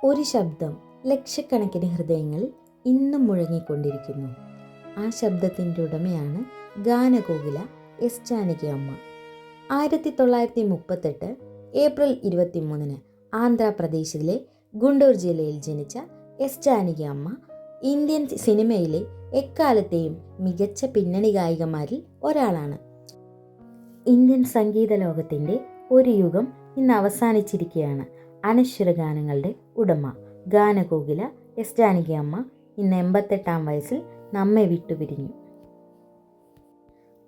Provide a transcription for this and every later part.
ഒരു ശബ്ദം ലക്ഷക്കണക്കിന് ഹൃദയങ്ങളിൽ ഇന്നും മുഴങ്ങിക്കൊണ്ടിരിക്കുന്നു. ആ ശബ്ദത്തിൻ്റെ ഉടമയാണ് ഗാനകോകില എസ് ജാനകി അമ്മ. 1938 ഏപ്രിൽ 23 ആന്ധ്രാപ്രദേശിലെ ഗുണ്ടൂർ ജില്ലയിൽ ജനിച്ച എസ് ജാനകി അമ്മ ഇന്ത്യൻ സിനിമയിലെ എക്കാലത്തെയും മികച്ച പിന്നണി ഗായികമാരിൽ ഒരാളാണ്. ഇന്ത്യൻ സംഗീത ലോകത്തിൻ്റെ ഒരു യുഗം ഇന്ന് അവസാനിച്ചിരിക്കുകയാണ്. അനശ്വര ഗാനങ്ങളുടെ ഉടമ ഗാനകോകില എസ് ജാനകി അമ്മ ഇന്ന് 88-ാം വയസ്സിൽ നമ്മെ വിട്ടുപിരിഞ്ഞു.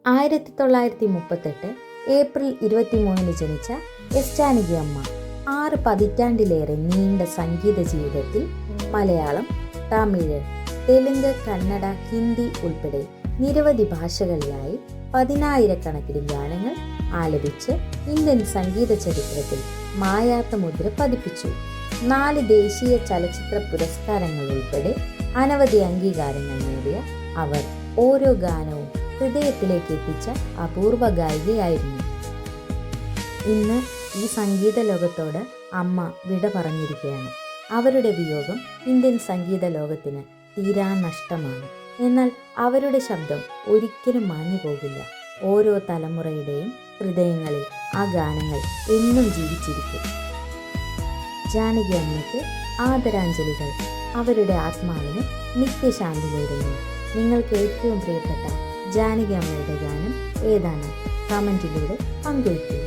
1938 ഏപ്രിൽ 23 ജനിച്ച എസ് ജാനകി അമ്മ 6 പതിറ്റാണ്ടിലേറെ നീണ്ട സംഗീത ജീവിതത്തിൽ മലയാളം, തമിഴ്, തെലുങ്ക്, കന്നഡ, ഹിന്ദി ഉൾപ്പെടെ നിരവധി ഭാഷകളിലായി 10,000-കണക്കിന് ഗാനങ്ങൾ ആലപിച്ച് ഇന്ത്യൻ സംഗീത ചരിത്രത്തിൽ മായാത്ത മുദ്ര പതിപ്പിച്ചു. 4 ദേശീയ ചലച്ചിത്ര പുരസ്കാരങ്ങൾ ഉൾപ്പെടെ അനവധി അംഗീകാരങ്ങൾ നേടിയ അവർ ഓരോ ഗാനവും ഹൃദയത്തിലേക്ക് എത്തിച്ച അപൂർവ ഗായികയായിരുന്നു. ഇന്ന് ഈ സംഗീത ലോകത്തോട് അമ്മ വിട പറഞ്ഞിരിക്കുകയാണ്. അവരുടെ വിയോഗം ഇന്ത്യൻ സംഗീത ലോകത്തിന് തീരാ നഷ്ടമാണ്. എന്നാൽ അവരുടെ ശബ്ദം ഒരിക്കലും മാഞ്ഞു പോകില്ല. ഓരോ തലമുറയുടെയും ഹൃദയങ്ങളിൽ ആ ഗാനങ്ങൾ എന്നും ജീവിച്ചിരിക്കും. ജാനകി അമ്മയ്ക്ക് ആദരാഞ്ജലികൾ. അവരുടെ ആത്മാവിന് നിത്യശാന്തി നേരുന്നു. നിങ്ങൾക്ക് ഏറ്റവും പ്രിയപ്പെട്ട ജാനകി അമ്മയുടെ ഗാനം ഏതാണ്? കമൻറ്റിലൂടെ പങ്കുവയ്ക്കൂ.